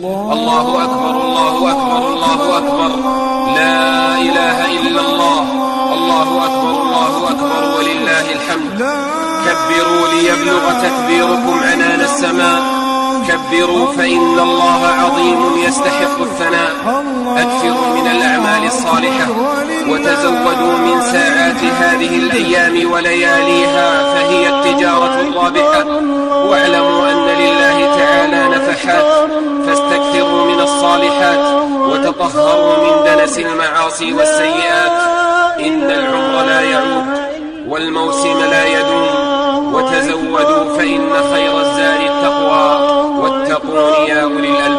الله أكبر الله أكبر الله أكبر، لا إله إلا الله، الله أكبر الله أكبر ولله الحمد. كبروا ليبلغ تكبيركم عنان السماء، كبروا فإن الله عظيم يستحق الثناء. أكثروا من الأعمال الصالحة وتزودوا من ساعات هذه الأيام ولياليها، فهي التجارة الرابحة. واعلموا أن لله تعالى نفحات، فاستكثروا من الصالحات وتطهروا من دنس المعاصي والسيئات. إن العمر لا يعود والموسم لا يدوم، وتزودوا فإن خير الزاد التقوى، واتقون يا أولي الألباب.